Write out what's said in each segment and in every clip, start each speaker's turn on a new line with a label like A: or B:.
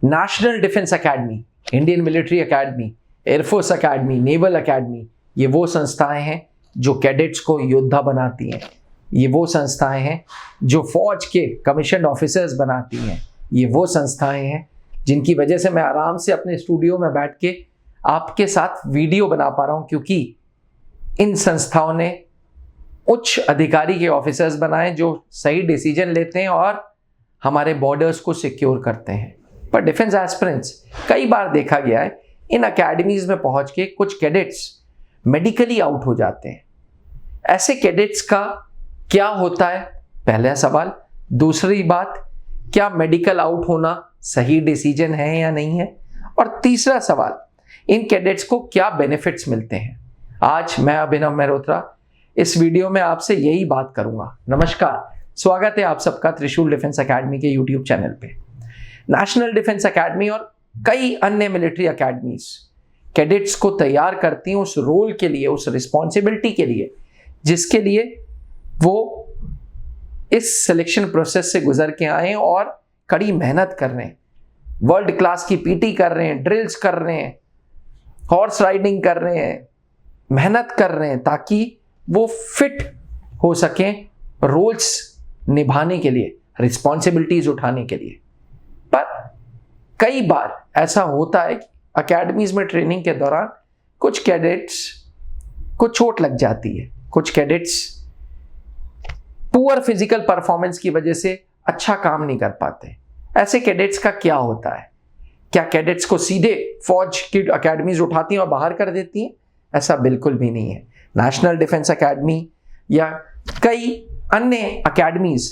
A: National defence academy, Indian military academy, air force academy, naval academy, ये वो संस्थाएं हैं जो कैडेट्स को योद्धा बनाती हैं। ये वो संस्थाएं हैं जो फौज के कमीशन ऑफिसर्स बनाती हैं। ये वो संस्थाएं हैं जिनकी वजह से मैं आराम से अपने स्टूडियो में बैठ के आपके साथ वीडियो बना पा रहा हूं, क्योंकि इन संस्थाओं ने उच्च अधिकारी के ऑफिसर्स बनाए जो सही डिसीजन लेते हैं और हमारे बॉर्डर्स को सिक्योर करते हैं। पर डिफेंस एस्पिरेंट्स, कई बार देखा गया है इन अकेडमीज में पहुंच के कुछ कैडेट्स मेडिकली आउट हो जाते हैं। ऐसे कैडेट्स का क्या होता है, पहला सवाल। दूसरी बात, क्या मेडिकल आउट होना सही डिसीजन है या नहीं है। और तीसरा सवाल, इन कैडेट्स को क्या बेनिफिट्स मिलते हैं। आज मैं अभिनव मेहरोत्रा इस वीडियो में आपसे यही बात करूंगा। नमस्कार, स्वागत है आप सबका त्रिशूल डिफेंस एकेडमी के यूट्यूब चैनल पे। नेशनल डिफेंस एकेडमी और कई अन्य मिलिट्री एकेडमीज कैडेट्स को तैयार करती हैं उस रोल के लिए, उस रिस्पॉन्सिबिलिटी के लिए जिसके लिए वो इस सिलेक्शन प्रोसेस से गुजर के आए और कड़ी मेहनत कर रहे हैं, वर्ल्ड क्लास की पीटी कर रहे हैं, ड्रिल्स कर रहे हैं, हॉर्स राइडिंग कर रहे हैं, मेहनत कर रहे हैं ताकि वो फिट हो सकें रोल्स निभाने के लिए, रिस्पॉन्सिबिलिटीज उठाने के लिए। पर कई बार ऐसा होता है कि अकेडमीज में ट्रेनिंग के दौरान कुछ कैडेट्स को चोट लग जाती है, कुछ कैडेट्स पुअर फिजिकल परफॉर्मेंस की वजह से अच्छा काम नहीं कर पाते। ऐसे कैडेट्स का क्या होता है? क्या कैडेट्स को सीधे फौज की अकेडमीज उठाती हैं और बाहर कर देती हैं? ऐसा बिल्कुल भी नहीं है। नेशनल डिफेंस एकेडमी या कई अन्य academies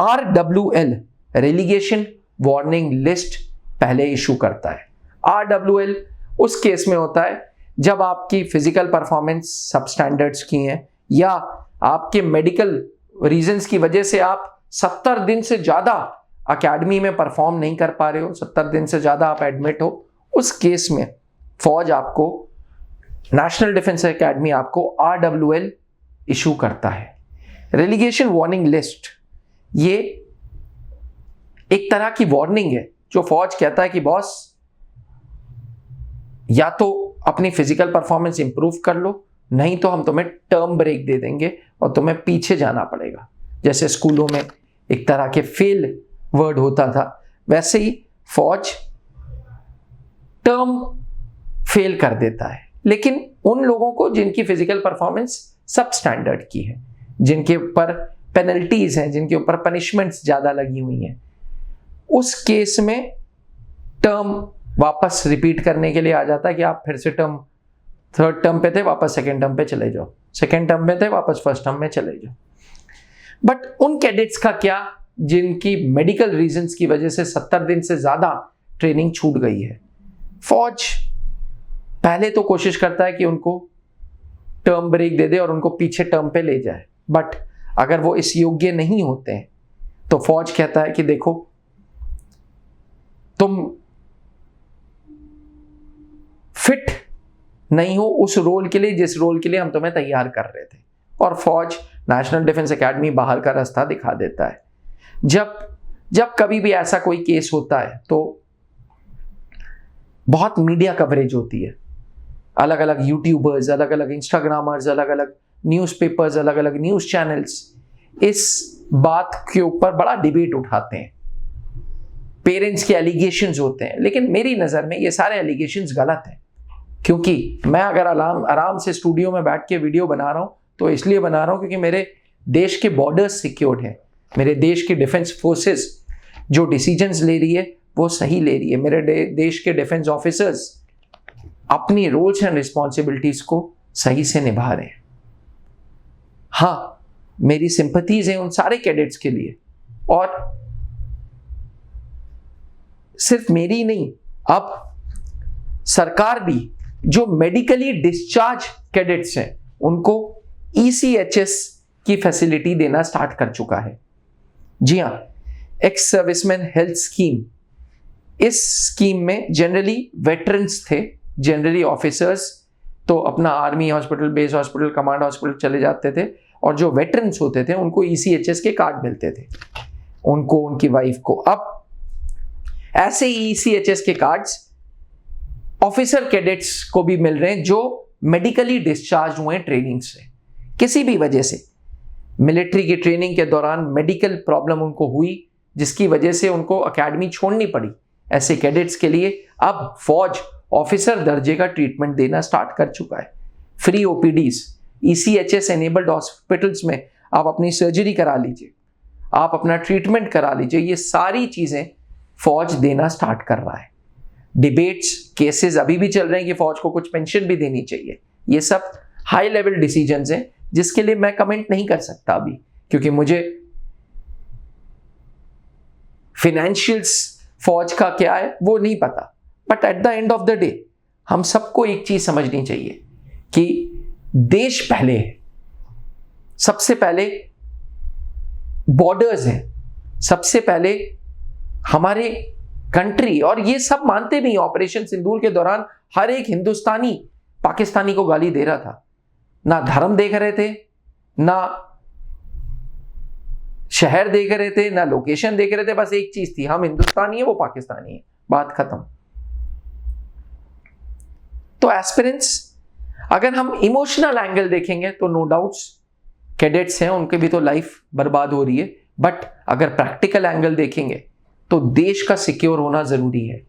A: RWL relegation warning list पहले इशू करता है। RWL उस केस में होता है जब आपकी फिजिकल परफॉर्मेंस सब स्टैंडर्ड्स की हैं या आपके मेडिकल रीजंस की वजह से आप 70 दिन से ज़्यादा अकेडमी में परफॉर्म नहीं कर पा रहे हो, 70 दिन से ज़्यादा आप एडमिट हो। उस केस में फौज आपको, नेशनल डिफेंस एकेडमी आपको RWL इशू करता है। रेलीगेशन वार्निंग लिस्ट ये एक तरह की वार्निंग है जो फौज कहता है कि बॉस या तो अपनी फिजिकल परफॉर्मेंस इंप्रूव कर लो, नहीं तो हम तुम्हें टर्म ब्रेक दे देंगे और तुम्हें पीछे जाना पड़ेगा। जैसे स्कूलों में एक तरह के फेल वर्ड होता था, वैसे ही फौज टर्म फेल कर देता है। लेकिन उन लोगों को जिनकी फिजिकल परफॉर्मेंस सब स्टैंडर्ड की है, जिनके ऊपर पेनल्टीज हैं, जिनके ऊपर पनिशमेंट्स ज़्यादा लगी हुई हैं, उस केस में टर्म वापस रिपीट करने के लिए आ जाता है कि आप फिर से टर्म, थर्ड टर्म पे थे वापस सेकेंड टर्म पे चले जाओ, सेकेंड टर्म में थे वापस फर्स्ट टर्म में चले जाओ। बट उन कैडेट्स का क्या जिनकी मेडिकल रीजंस की वजह से 70 दिन से ज़्यादा ट्रेनिंग छूट गई है? फौज पहले तो कोशिश करता है कि उनको टर्म ब्रेक दे दे और उनको पीछे टर्म पे ले जाए। बट अगर वो इस योग्य नहीं होते हैं तो फौज कहता है कि देखो, तुम फिट नहीं हो उस रोल के लिए जिस रोल के लिए हम तुम्हें तैयार कर रहे थे, और फौज नेशनल डिफेंस एकेडमी बाहर का रास्ता दिखा देता है। जब कभी भी ऐसा कोई केस होता है तो बहुत मीडिया कवरेज होती है, अलग अलग यूट्यूबर्स, अलग अलग इंस्टाग्रामर्स, अलग अलग न्यूज़पेपर्स, अलग अलग न्यूज़ चैनल्स इस बात के ऊपर बड़ा डिबेट उठाते हैं। पेरेंट्स के एलिगेशंस होते हैं, लेकिन मेरी नज़र में ये सारे एलिगेशंस गलत हैं। क्योंकि मैं अगर आराम से स्टूडियो में बैठ के वीडियो बना रहा हूँ तो इसलिए बना रहा हूँ क्योंकि मेरे देश के बॉर्डर्स सिक्योर्ड हैं, मेरे देश की डिफेंस फोर्सेस जो डिसीजंस ले रही है वो सही ले रही है, मेरे देश के डिफेंस ऑफिसर्स अपनी रोल्स एंड रिस्पॉन्सिबिलिटीज को सही से निभा रहे हैं। हाँ, मेरी सिंपैथीज हैं उन सारे कैडेट्स के लिए, और सिर्फ मेरी नहीं, अब सरकार भी जो मेडिकली डिस्चार्ज कैडेट्स हैं उनको ECHS की फैसिलिटी देना स्टार्ट कर चुका है। जी हाँ, एक्स सर्विसमैन हेल्थ स्कीम, इस स्कीम में जनरली वेटरन्स थे, जनरली ऑफिसर्स तो अपना army hospital, base hospital, command hospital चले जाते थे, और जो वेटरन्स होते थे उनको ECHS के कार्ड मिलते थे, उनको, उनकी वाइफ को। अब ऐसे ही ECHS के कार्ड्स ऑफिसर कैडेट्स को भी मिल रहे हैं जो मेडिकली डिस्चार्ज हुए ट्रेनिंग से, किसी भी वजह से मिलिट्री की ट्रेनिंग के दौरान मेडिकल प्रॉब्लम उनको हुई जिसकी वजह से उनको एकेडमी छोड़नी पड़ी। ऐसे कैडेट्स के लिए अब फौज ऑफिसर दर्जे का ट्रीटमेंट देना स्टार्ट कर चुका है। Free OPDs, ECHS enabled hospitals में आप अपनी सर्जरी करा लीजिए, आप अपना ट्रीटमेंट करा लीजिए, ये सारी चीजें फौज देना स्टार्ट कर रहा है। डिबेट्स, केसेस अभी भी चल रहे हैं कि फौज को कुछ पेंशन भी देनी चाहिए। ये सब हाई लेवल डिसीजंस हैं जिसके लिए मैं कमेंट नहीं कर सकता अभी, क्योंकि मुझे फाइनेंशियल्स फौज का क्या है वो नहीं पता। But at the end of the day हम सबको एक चीज समझनी चाहिए कि देश पहले है, सबसे पहले बॉर्डर्स हैं, सबसे पहले हमारे कंट्री। और ये सब मानते भी, ऑपरेशन सिंदूर के दौरान हर एक हिंदुस्तानी पाकिस्तानी को गाली दे रहा था। ना धर्म देख रहे थे, ना शहर देख रहे थे, ना लोकेशन देख रहे थे, बस एक चीज थी, हम हिंदुस्तानी है वो पाकिस्तानी है, बात खत्म। तो एस्पिरेंट्स, अगर हम इमोशनल एंगल देखेंगे तो नो डाउट्स कैडेट्स हैं उनके भी तो लाइफ बर्बाद हो रही है, बट अगर प्रैक्टिकल एंगल देखेंगे तो देश का सिक्योर होना जरूरी है।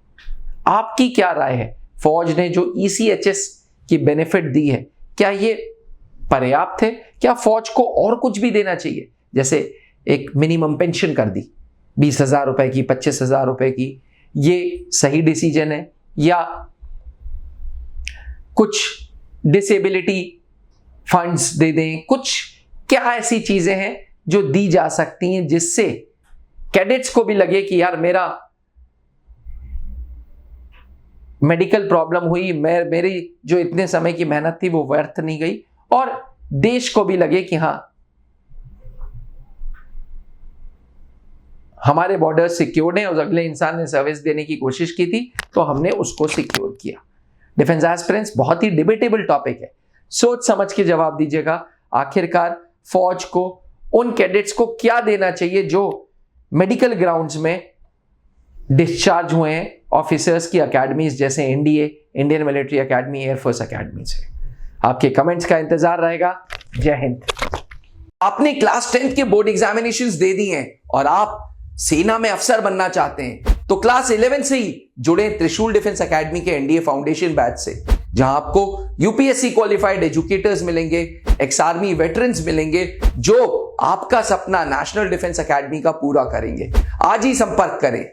A: आपकी क्या राय है? फौज ने जो ECHS की बेनिफिट दी है, क्या ये पर्याप्त है? क्या फौज को और कुछ भी देना चाहिए? जैसे एक मिनिमम पेंशन कर दी 20,000 रुपए की, 25,000 रुपए की, ये सही डिसीजन है? या कुछ डिसेबिलिटी फंड्स दे दें? कुछ क्या ऐसी चीजें हैं जो दी जा सकती हैं जिससे कैडेट्स को भी लगे कि यार मेरा मेडिकल प्रॉब्लम हुई, मेरी जो इतने समय की मेहनत थी वो व्यर्थ नहीं गई, और देश को भी लगे कि हाँ हमारे बॉर्डर सिक्योर्ड हैं, उस अगले इंसान ने सर्विस देने की कोशिश की थी तो हमने उसको सिक्योर किया। डिफेंस एस्पिरेंट्स बहुत ही डिबेटेबल टॉपिक है, सोच समझ के जवाब दीजिएगा। आखिरकार फौज को उन कैडेट्स को क्या देना चाहिए जो मेडिकल ग्राउंड्स में डिस्चार्ज हुए हैं ऑफिसर्स की एकेडमीज जैसे NDA, Indian military academy, air force academy से? आपके कमेंट्स का इंतजार रहेगा। जय हिंद। आपने क्लास 10th के बोर्ड एग्जामिनेशंस दे दिए हैं और आप सेना में अफसर बनना चाहते हैं तो क्लास 11 से ही जुड़े त्रिशूल डिफेंस एकेडमी के NDA फाउंडेशन बैच से, जहां आपको UPSC क्वालिफाइड एजुकेटर्स मिलेंगे, एक्स आर्मी वेटरन्स मिलेंगे जो आपका सपना नेशनल डिफेंस एकेडमी का पूरा करेंगे। आज ही संपर्क करें।